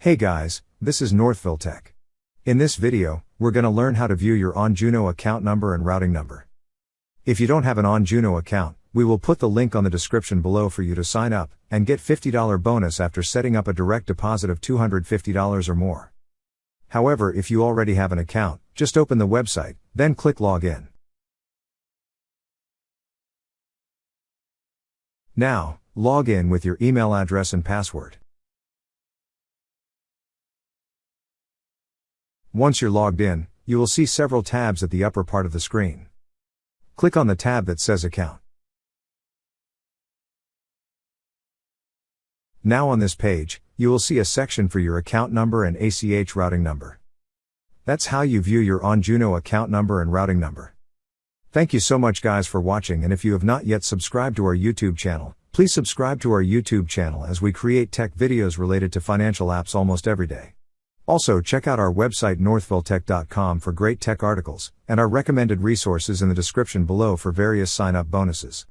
Hey guys, this is Northville Tech. In this video, we're gonna learn how to view your OnJuno account number and routing number. If you don't have an OnJuno account, we will put the link on the description below for you to sign up, and get $50 bonus after setting up a direct deposit of $250 or more. However, if you already have an account, just open the website, then click Login. Now, log in with your email address and password. Once you're logged in, you will see several tabs at the upper part of the screen. Click on the tab that says Account. Now on this page, you will see a section for your account number and ACH routing number. That's how you view your OnJuno account number and routing number. Thank you so much guys for watching, and if you have not yet subscribed to our YouTube channel, please subscribe to our YouTube channel as we create tech videos related to financial apps almost every day. Also check out our website northvilletech.com for great tech articles, and our recommended resources in the description below for various sign-up bonuses.